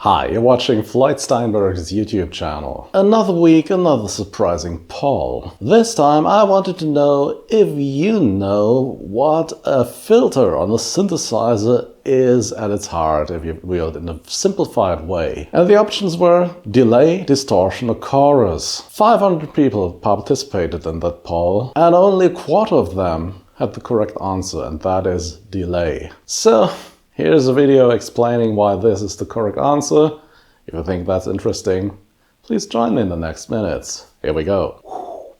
Hi, you're watching Floyd Steinberg's YouTube channel. Another week, another surprising poll. This time I wanted to know if you know what a filter on a synthesizer is at its heart, if you will, in a simplified way. And the options were delay, distortion or chorus. 500 people participated in that poll and only a quarter of them had the correct answer, and that is delay. So here's a video explaining why this is the correct answer. If you think that's interesting, please join me in the next minutes. Here we go.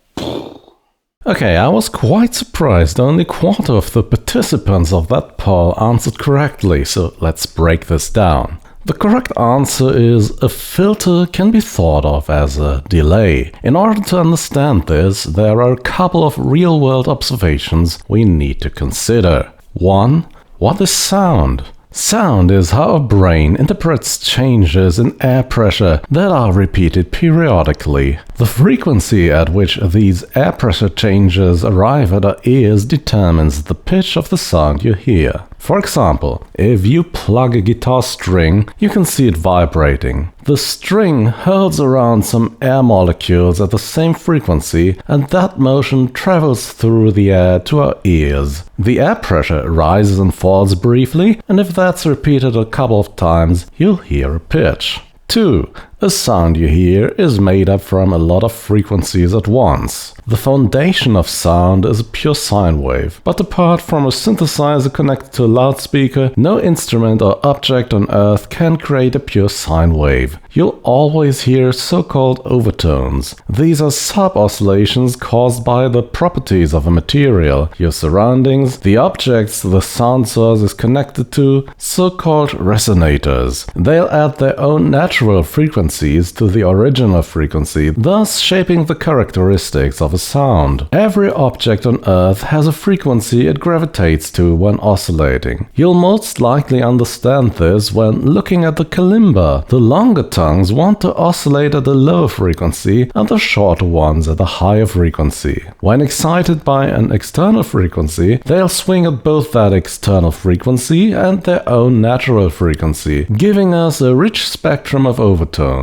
Okay, I was quite surprised. Only a quarter of the participants of that poll answered correctly, so let's break this down. The correct answer is a filter can be thought of as a delay. In order to understand this, there are a couple of real-world observations we need to consider. 1. What is sound? Sound is how our brain interprets changes in air pressure that are repeated periodically. The frequency at which these air pressure changes arrive at our ears determines the pitch of the sound you hear. For example, if you plug a guitar string, you can see it vibrating. The string hurls around some air molecules at the same frequency, and that motion travels through the air to our ears. The air pressure rises and falls briefly, and if that's repeated a couple of times, you'll hear a pitch. 2. A sound you hear is made up from a lot of frequencies at once. The foundation of sound is a pure sine wave, but apart from a synthesizer connected to a loudspeaker, no instrument or object on Earth can create a pure sine wave. You'll always hear so-called overtones. These are sub-oscillations caused by the properties of a material, your surroundings, the objects the sound source is connected to, so-called resonators. They'll add their own natural frequencies to the original frequency, thus shaping the characteristics of a sound. Every object on Earth has a frequency it gravitates to when oscillating. You'll most likely understand this when looking at the kalimba. The longer tongues want to oscillate at a lower frequency and the shorter ones at a higher frequency. When excited by an external frequency, they'll swing at both that external frequency and their own natural frequency, giving us a rich spectrum of overtones.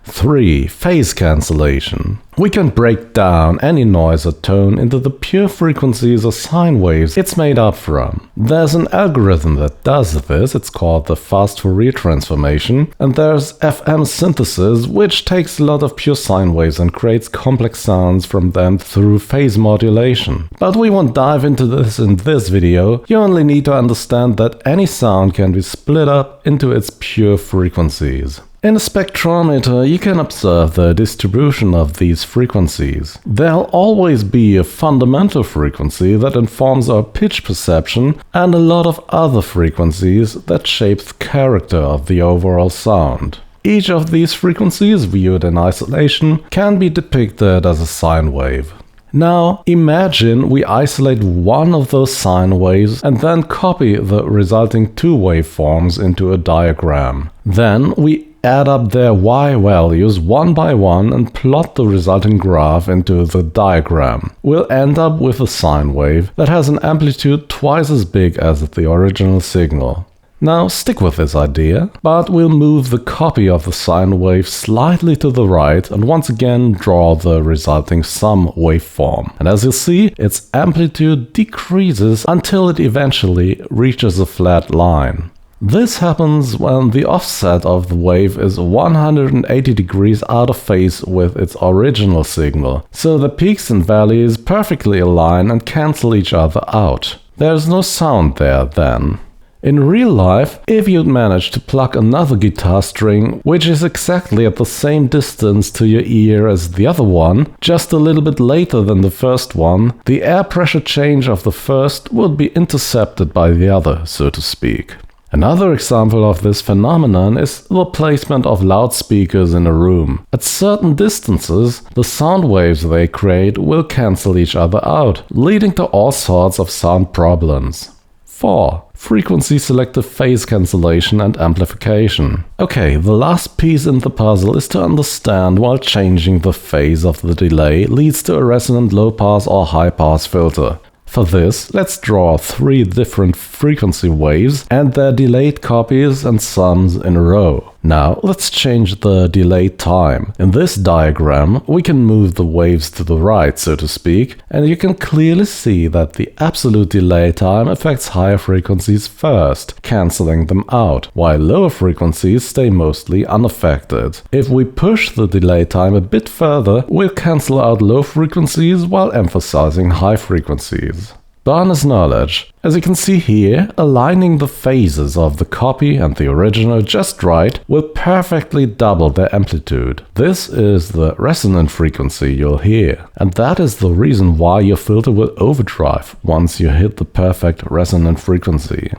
3. Phase cancellation. We can break down any noise or tone into the pure frequencies or sine waves it's made up from. There's an algorithm that does this, it's called the fast Fourier transformation, and there's FM synthesis, which takes a lot of pure sine waves and creates complex sounds from them through phase modulation. But we won't dive into this in this video, you only need to understand that any sound can be split up into its pure frequencies. In a spectrometer, you can observe the distribution of these frequencies. There'll always be a fundamental frequency that informs our pitch perception and a lot of other frequencies that shape the character of the overall sound. Each of these frequencies, viewed in isolation, can be depicted as a sine wave. Now, imagine we isolate one of those sine waves and then copy the resulting two waveforms into a diagram. Then we add up their y values one by one and plot the resulting graph into the diagram. We'll end up with a sine wave that has an amplitude twice as big as the original signal. Now stick with this idea, but we'll move the copy of the sine wave slightly to the right and once again draw the resulting sum waveform. And as you'll see, its amplitude decreases until it eventually reaches a flat line. This happens when the offset of the wave is 180 degrees out of phase with its original signal, so the peaks and valleys perfectly align and cancel each other out. There's no sound there then. In real life, if you'd manage to plug another guitar string, which is exactly at the same distance to your ear as the other one, just a little bit later than the first one, the air pressure change of the first would be intercepted by the other, so to speak. Another example of this phenomenon is the placement of loudspeakers in a room. At certain distances, the sound waves they create will cancel each other out, leading to all sorts of sound problems. 4. Frequency selective phase cancellation and amplification. Okay, the last piece in the puzzle is to understand why changing the phase of the delay leads to a resonant low-pass or high-pass filter. For this, let's draw 3 different frequency waves and their delayed copies and sums in a row. Now let's change the delay time. In this diagram we can move the waves to the right, so to speak, and you can clearly see that the absolute delay time affects higher frequencies first, cancelling them out, while lower frequencies stay mostly unaffected. If we push the delay time a bit further, we'll cancel out low frequencies while emphasizing high frequencies. Bonus knowledge. As you can see here, aligning the phases of the copy and the original just right will perfectly double their amplitude. This is the resonant frequency you'll hear, and that is the reason why your filter will overdrive once you hit the perfect resonant frequency.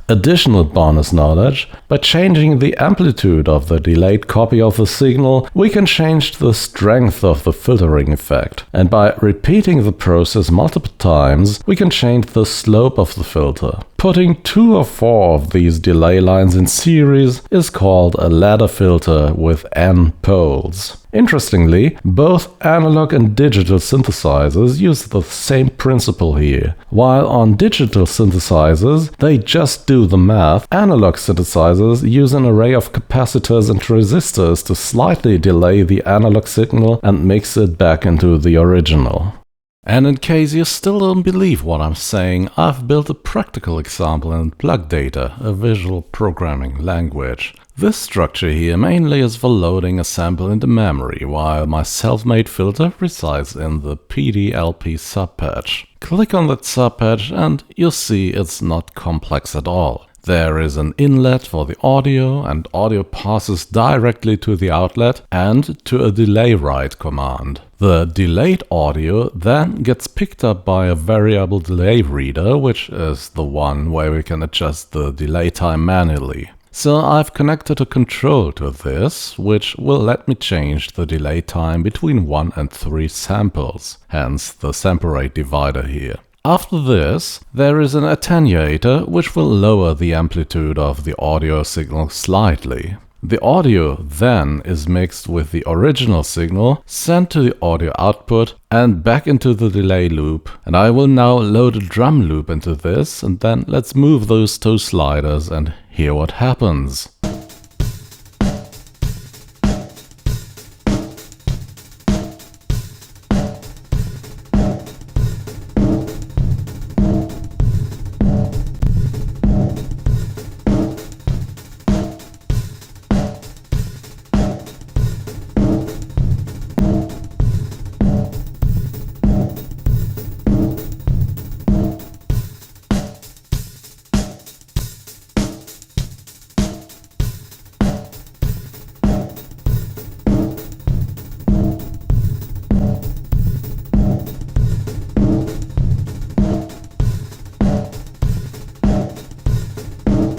Additional bonus knowledge: by changing the amplitude of the delayed copy of the signal, we can change the strength of the filtering effect. And by repeating the process multiple times, we can change the slope of the filter. Putting 2 or 4 of these delay lines in series is called a ladder filter with N poles. Interestingly, both analog and digital synthesizers use the same principle here. While on digital synthesizers they just do the math, analog synthesizers use an array of capacitors and resistors to slightly delay the analog signal and mix it back into the original. And in case you still don't believe what I'm saying, I've built a practical example in PlugData, a visual programming language. This structure here mainly is for loading a sample into memory, while my self-made filter resides in the PD-LP subpatch. Click on that subpatch and you'll see it's not complex at all. There is an inlet for the audio, and audio passes directly to the outlet and to a delay write command. The delayed audio then gets picked up by a variable delay reader, which is the one where we can adjust the delay time manually. So I've connected a control to this, which will let me change the delay time between 1 and 3 samples, hence the sample rate divider here. After this, there is an attenuator which will lower the amplitude of the audio signal slightly. The audio then is mixed with the original signal, sent to the audio output and back into the delay loop. And I will now load a drum loop into this, and then let's move those toe sliders and hear what happens.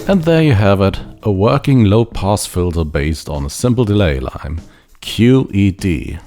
And there you have it, a working low-pass filter based on a simple delay line, QED.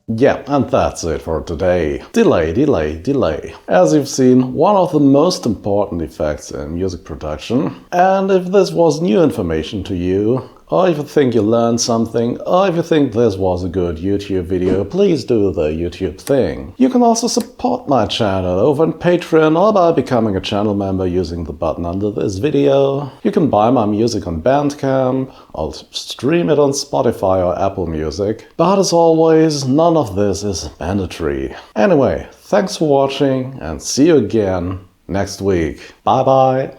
Yeah, and that's it for today. Delay, delay, delay. As you've seen, one of the most important effects in music production. And if this was new information to you, or if you think you learned something, or if you think this was a good YouTube video, please do the YouTube thing. You can also support my channel over on Patreon or by becoming a channel member using the button under this video. You can buy my music on Bandcamp, I'll stream it on Spotify or Apple Music. But as always, none of this is mandatory. Anyway, thanks for watching and see you again next week. Bye bye!